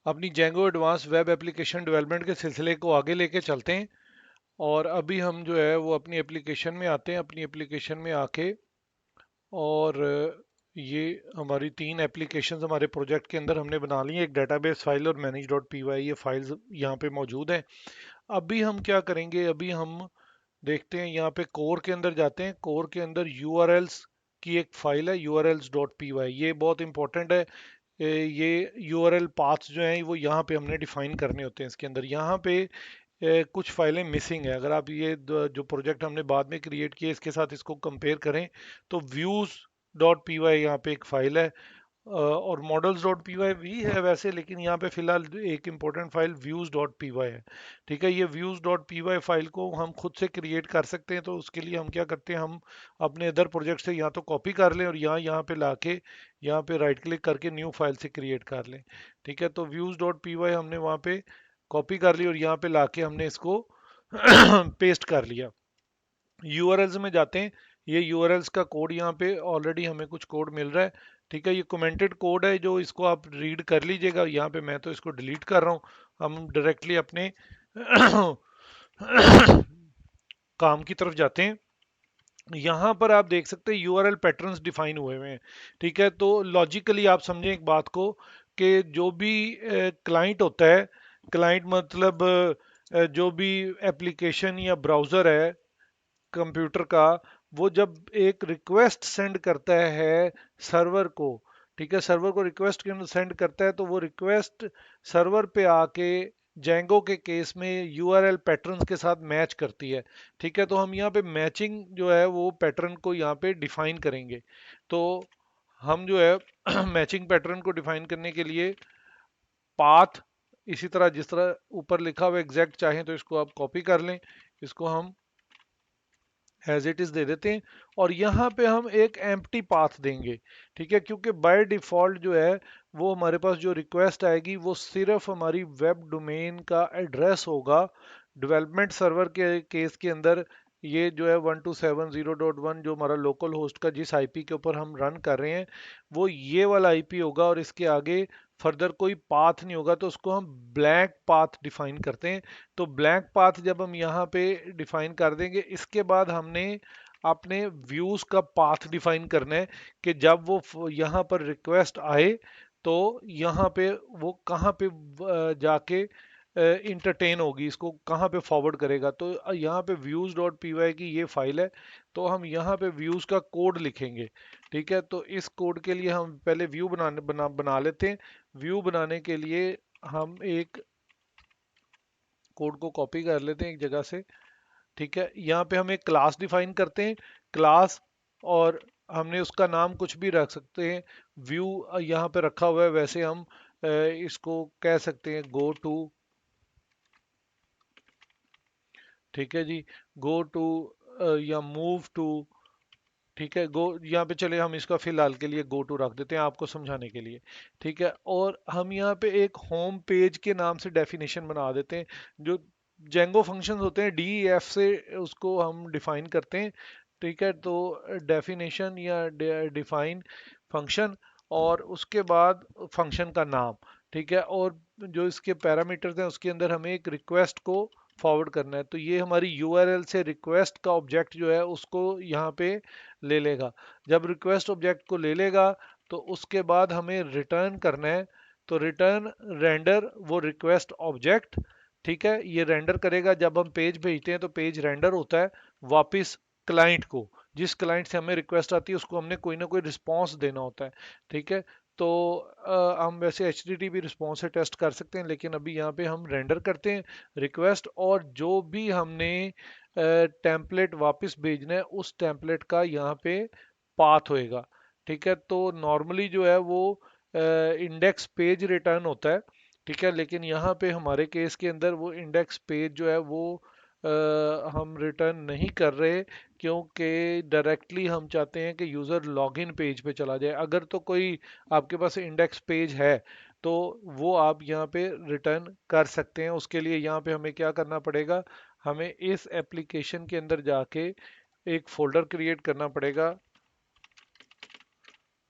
अपनी Django advance web application development के सिलसिले को आगे लेके चलते हैं। और अभी हम जो है वो अपनी एप्लीकेशन में आते हैं। अपनी एप्लीकेशन में आके और ये हमारी तीन एप्लीकेशंस हमारे प्रोजेक्ट के अंदर हमने बना ली हैं। एक डेटाबेस फाइल और मैनेज डॉट पी वाई, ये फाइल्स यहाँ पे मौजूद हैं। अभी हम क्या करेंगे, अभी हम देखते हैं यहाँ पे कोर के अंदर जाते हैं। कोर के अंदर यूआरएल्स की एक फाइल है यूआरएल्स डॉट पी वाई, ये बहुत इंपॉर्टेंट है। ये यूआरएल पाथ्स जो हैं वो यहाँ पे हमने डिफाइन करने होते हैं इसके अंदर। यहाँ पे कुछ फाइलें मिसिंग है। अगर आप ये जो प्रोजेक्ट हमने बाद में क्रिएट किया इसके साथ इसको कंपेयर करें तो व्यूज डॉट पी वाई यहाँ पे एक फाइल है, और मॉडल्स डॉट पी वाई भी है वैसे, लेकिन यहाँ पे फिलहाल एक important file views dot P Y है। ठीक है, ये views dot P Y file को हम खुद से क्रिएट कर सकते हैं। तो उसके लिए हम क्या करते हैं, हम अपने अदर प्रोजेक्ट से यहाँ तो कॉपी कर लें और यहाँ यहाँ पे लाके यहाँ पे राइट क्लिक करके न्यू फाइल से क्रिएट कर लें। ठीक है, तो व्यूज डॉट पी वाई हमने वहाँ पे कॉपी कर ली और यहाँ पे लाके हमने इसको पेस्ट कर लिया। यूआरएल्स में जाते हैं। ये यूआरएल्स का कोड यहाँ पे ऑलरेडी हमें कुछ कोड मिल रहा है। ठीक है, ये कमेंटेड कोड है जो इसको आप रीड कर लीजिएगा। यहाँ पे मैं तो इसको डिलीट कर रहा हूँ। हम डायरेक्टली अपने काम की तरफ जाते हैं। यहाँ पर आप देख सकते हैं यूआरएल पैटर्न्स डिफाइन हुए हुए हैं। ठीक है, तो लॉजिकली आप समझें एक बात को कि जो भी क्लाइंट होता है, क्लाइंट मतलब जो भी एप्लीकेशन या ब्राउज़र है कंप्यूटर का, वो जब एक रिक्वेस्ट सेंड करता है सर्वर को, ठीक है, सर्वर को रिक्वेस्ट सेंड करता है तो वो रिक्वेस्ट सर्वर पे आके जेंगो के केस में यूआरएल पैटर्न्स के साथ मैच करती है। ठीक है, तो हम यहाँ पे मैचिंग जो है वो पैटर्न को यहाँ पे डिफाइन करेंगे। तो हम जो है मैचिंग पैटर्न को डिफाइन करने के लिए पाथ, इसी तरह जिस तरह ऊपर लिखा हुआ एग्जैक्ट चाहें तो इसको आप कॉपी कर लें, इसको हम एज इट इज दे देते हैं और यहाँ पे हम एक एम्प्टी पाथ देंगे। ठीक है, क्योंकि बाय डिफॉल्ट जो है वो हमारे पास जो रिक्वेस्ट आएगी वो सिर्फ हमारी वेब डोमेन का एड्रेस होगा। डेवलपमेंट सर्वर के केस के अंदर ये जो है 127.0.1 जो हमारा लोकल होस्ट का जिस आईपी के ऊपर हम रन कर रहे हैं वो ये वाला आईपी होगा और इसके आगे फर्दर कोई पाथ नहीं होगा, तो उसको हम ब्लैक पाथ डिफाइन करते हैं। तो ब्लैक पाथ जब हम यहाँ पे डिफाइन कर देंगे, इसके बाद हमने अपने व्यूज का पाथ डिफाइन करना है कि जब वो यहाँ पर रिक्वेस्ट आए तो यहाँ पे वो कहाँ पे जाके इंटरटेन होगी, इसको कहाँ पे फॉरवर्ड करेगा। तो यहाँ पे व्यूज डॉट पी वाई की ये फाइल है, तो हम यहाँ पे व्यूज का कोड लिखेंगे। ठीक है, तो इस कोड के लिए हम पहले व्यू बना लेते हैं। व्यू बनाने के लिए हम एक कोड को कॉपी कर लेते हैं एक जगह से। ठीक है, यहाँ पे हम एक क्लास डिफाइन करते हैं, क्लास, और हमने उसका नाम कुछ भी रख सकते हैं। व्यू यहाँ पे रखा हुआ है, वैसे हम इसको कह सकते हैं गो टू। ठीक है जी, गो टू या मूव टू। ठीक है, गो यहाँ पे चले, हम इसका फिलहाल के लिए गो टू रख देते हैं आपको समझाने के लिए। ठीक है, और हम यहाँ पे एक होम पेज के नाम से डेफिनेशन बना देते हैं। जो जेंगो फंक्शंस होते हैं डीईएफ से उसको हम डिफाइन करते हैं। ठीक है, तो डेफिनेशन या डिफाइन फंक्शन और उसके बाद फंक्शन का नाम। ठीक है, और जो इसके पैरामीटर्स हैं उसके अंदर हमें एक रिक्वेस्ट को फॉरवर्ड करना है। तो ये हमारी यूआरएल से रिक्वेस्ट का ऑब्जेक्ट जो है उसको यहाँ पे ले लेगा। जब रिक्वेस्ट ऑब्जेक्ट को ले लेगा तो उसके बाद हमें रिटर्न करना है। तो रिटर्न रेंडर वो रिक्वेस्ट ऑब्जेक्ट। ठीक है, ये रेंडर करेगा। जब हम पेज भेजते हैं तो पेज रेंडर होता है वापस क्लाइंट को। जिस क्लाइंट से हमें रिक्वेस्ट आती है उसको हमने कोई ना कोई रिस्पॉन्स देना होता है। ठीक है, तो हम वैसे H T T P response से टेस्ट कर सकते हैं, लेकिन अभी यहाँ पे हम रेंडर करते हैं रिक्वेस्ट, और जो भी हमने टेम्पलेट वापस भेजना है उस टेम्पलेट का यहाँ पे पाथ होएगा। ठीक है, तो नॉर्मली जो है वो इंडेक्स पेज रिटर्न होता है। ठीक है, लेकिन यहाँ पे हमारे केस के अंदर वो इंडेक्स पेज जो है वो हम रिटर्न नहीं कर रहे, क्योंकि डायरेक्टली हम चाहते हैं कि यूज़र लॉगिन पेज पे चला जाए। अगर तो कोई आपके पास इंडेक्स पेज है तो वो आप यहाँ पे रिटर्न कर सकते हैं। उसके लिए यहाँ पे हमें क्या करना पड़ेगा, हमें इस एप्लीकेशन के अंदर जाके एक फोल्डर क्रिएट करना पड़ेगा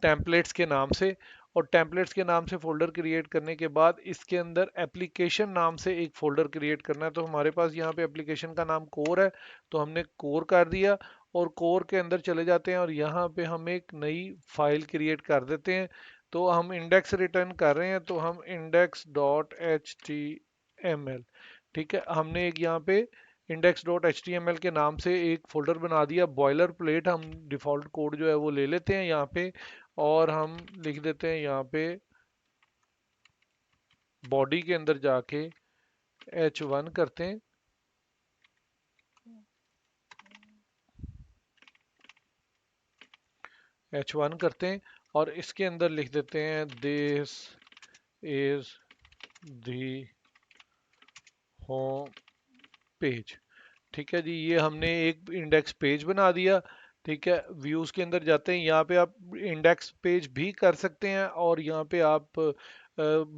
टेम्पलेट्स के नाम से। और टेम्पलेट्स के नाम से फोल्डर क्रिएट करने के बाद इसके अंदर एप्लीकेशन नाम से एक फोल्डर क्रिएट करना है। तो हमारे पास यहाँ पे एप्लीकेशन का नाम कोर है, तो हमने कोर कर दिया और कोर के अंदर चले जाते हैं और यहाँ पे हम एक नई फाइल क्रिएट कर देते हैं। तो हम इंडेक्स रिटर्न कर रहे हैं, तो हम index dot H T M L, ठीक है, हमने एक यहाँ पे index dot H T M L के नाम से एक फोल्डर बना दिया। बॉयलर प्लेट हम डिफॉल्ट कोड जो है वो ले लेते हैं यहाँ पे, और हम लिख देते हैं यहाँ पे बॉडी के अंदर जाके H1 करते हैं, H1 करते हैं और इसके अंदर लिख देते हैं this is the home page. ठीक है जी, ये हमने एक इंडेक्स पेज बना दिया। ठीक है, व्यूज के अंदर जाते हैं, यहाँ पे आप इंडेक्स पेज भी कर सकते हैं और यहाँ पे आप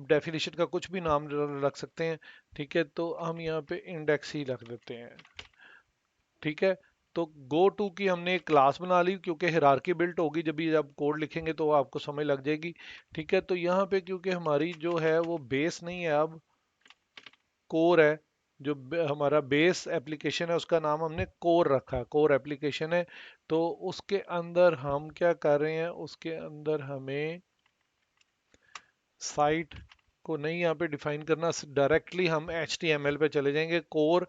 डेफिनेशन का कुछ भी नाम रख सकते हैं। ठीक है, तो हम यहाँ पे इंडेक्स ही रख देते हैं। ठीक है, तो गो टू की हमने एक क्लास बना ली, क्योंकि हिरार्की बिल्ट होगी जब भी आप कोड लिखेंगे तो आपको समझ लग जाएगी। ठीक है, तो यहाँ पे क्योंकि हमारी जो है वो बेस नहीं है, अब कोर है। जो हमारा बेस एप्लीकेशन है उसका नाम हमने कोर रखा, कोर एप्लीकेशन है। तो उसके अंदर हम क्या कर रहे हैं, उसके अंदर हमें साइट को नहीं यहाँ पे डिफाइन करना, डायरेक्टली हम HTML पे चले जाएंगे। कोर,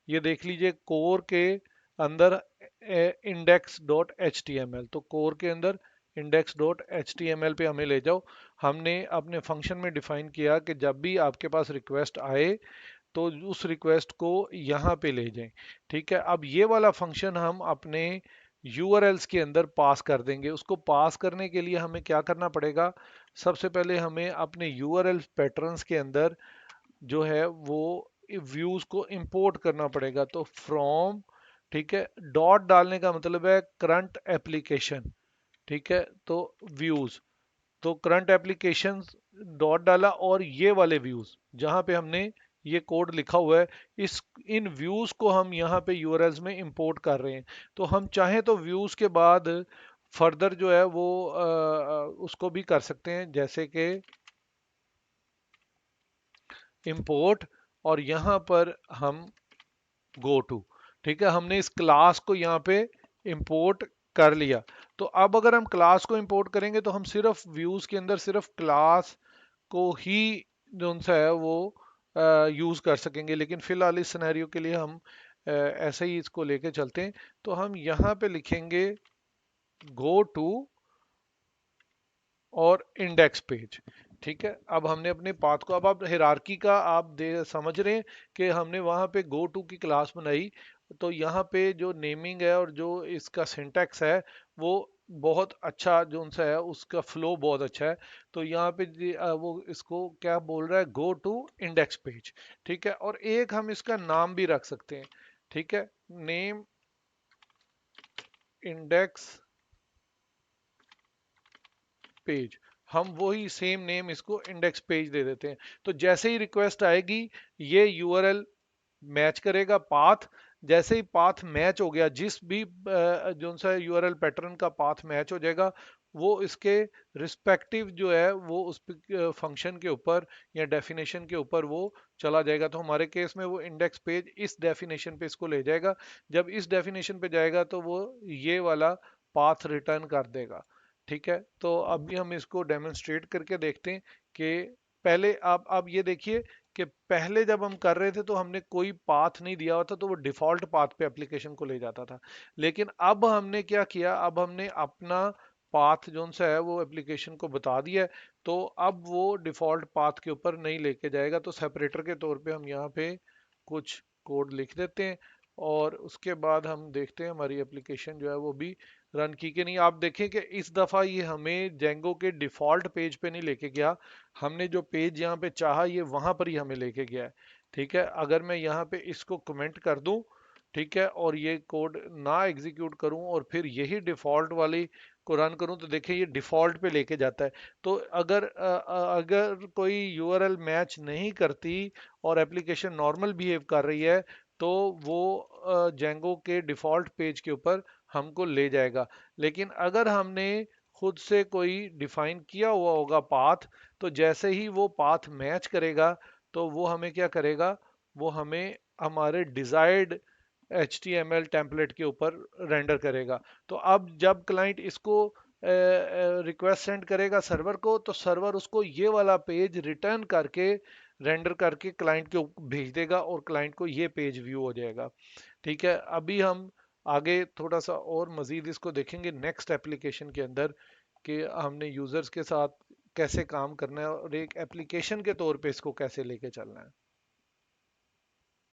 ये देख लीजिए कोर के अंदर index dot H T M L, तो कोर के अंदर index dot H T M L पे हमें ले जाओ। हमने अपने फंक्शन में डिफाइन किया कि जब भी आपके पास रिक्वेस्ट आए तो उस रिक्वेस्ट को यहाँ पे ले जाएं। ठीक है, अब ये वाला फंक्शन हम अपने यूआरएल्स के अंदर पास कर देंगे। उसको पास करने के लिए हमें क्या करना पड़ेगा, सबसे पहले हमें अपने यूआरएल पैटर्न्स के अंदर जो है वो व्यूज को इंपोर्ट करना पड़ेगा। तो फ्रॉम, ठीक है, डॉट डालने का मतलब है करंट एप्लीकेशन। ठीक है, तो व्यूज, तो करंट एप्लीकेशन डॉट डाला और ये वाले व्यूज जहां पे हमने ये कोड लिखा हुआ है, इस इन व्यूज को हम यहाँ पे यूआरएल्स में इंपोर्ट कर रहे हैं। तो हम चाहें तो व्यूज के बाद फर्दर जो है वो उसको भी कर सकते हैं, जैसे कि इंपोर्ट और यहाँ पर हम गो टू। ठीक है, हमने इस क्लास को यहाँ पे इंपोर्ट कर लिया। तो अब अगर हम क्लास को इंपोर्ट करेंगे तो हम सिर्फ व्यूज के अंदर सिर्फ क्लास को ही जो सा है वो यूज कर सकेंगे। लेकिन फिलहाल इस सिनेरियो के लिए हम ऐसे ही इसको लेके चलते हैं। तो हम यहाँ पे लिखेंगे गो टू और इंडेक्स पेज। ठीक है, अब हमने अपने पाथ को, अब आप हिरार्की का आप समझ रहे हैं कि हमने वहां पे गो टू की क्लास बनाई। तो यहाँ पे जो नेमिंग है और जो इसका सिंटैक्स है वो बहुत अच्छा जो उनसा है, उसका फ्लो बहुत अच्छा है। तो यहाँ पे वो इसको क्या बोल रहा है, गो टू इंडेक्स पेज। ठीक है, और एक हम इसका नाम भी रख सकते हैं। ठीक है, नेम इंडेक्स पेज, हम वही सेम नेम इसको इंडेक्स पेज दे देते हैं। तो जैसे ही रिक्वेस्ट आएगी ये यूआरएल मैच करेगा पाथ। जैसे ही पाथ मैच हो गया, जिस भी जो सा यूआरएल पैटर्न का पाथ मैच हो जाएगा, वो इसके रिस्पेक्टिव जो है वो उस फंक्शन के ऊपर या डेफिनेशन के ऊपर वो चला जाएगा। तो हमारे केस में वो इंडेक्स पेज इस डेफिनेशन पे इसको ले जाएगा। जब इस डेफिनेशन पे जाएगा तो वो ये वाला पाथ रिटर्न कर देगा। ठीक है, तो अभी हम इसको डेमोन्स्ट्रेट करके देखते हैं कि पहले आप ये देखिए कि पहले जब हम कर रहे थे तो हमने कोई पाथ नहीं दिया हुआ था, तो वो डिफॉल्ट पाथ पे एप्लीकेशन को ले जाता था। लेकिन अब हमने क्या किया, अब हमने अपना पाथ जो सा है वो एप्लीकेशन को बता दिया है। तो अब वो डिफॉल्ट पाथ के ऊपर नहीं लेके जाएगा। तो सेपरेटर के तौर पे हम यहाँ पे कुछ कोड लिख देते हैं और उसके बाद हम देखते हैं हमारी एप्लीकेशन जो है वो भी रन की कि नहीं। आप देखें कि इस दफ़ा ये हमें जेंगो के डिफ़ॉल्ट पेज पे नहीं लेके गया, हमने जो पेज यहाँ पे चाहा ये वहां पर ही हमें लेके गया है। ठीक है, अगर मैं यहाँ पे इसको कमेंट कर दूं, ठीक है, और ये कोड ना एग्जीक्यूट करूं और फिर यही डिफ़ॉल्ट वाली को रन करूं, तो देखिए ये डिफ़ॉल्ट पे लेके जाता है। तो अगर कोई यूआरएल मैच नहीं करती और एप्लीकेशन नॉर्मल बिहेव कर रही है, तो वो जेंगो के डिफ़ॉल्ट पेज के ऊपर हमको ले जाएगा। लेकिन अगर हमने खुद से कोई डिफाइन किया हुआ होगा पाथ। तो जैसे ही वो पाथ मैच करेगा तो वो हमें क्या करेगा, वो हमें हमारे डिजायर्ड HTML टेम्पलेट के ऊपर रेंडर करेगा। तो अब जब क्लाइंट इसको रिक्वेस्ट सेंड करेगा सर्वर को, तो सर्वर उसको ये वाला पेज रिटर्न करके रेंडर करके क्लाइंट के भेज देगा और क्लाइंट को ये पेज व्यू हो जाएगा। ठीक है, अभी हम आगे थोड़ा सा और मजीद इसको देखेंगे नेक्स्ट एप्लीकेशन के अंदर कि हमने यूजर्स के साथ कैसे काम करना है और एक एप्लीकेशन के तौर पे इसको कैसे लेके चलना है।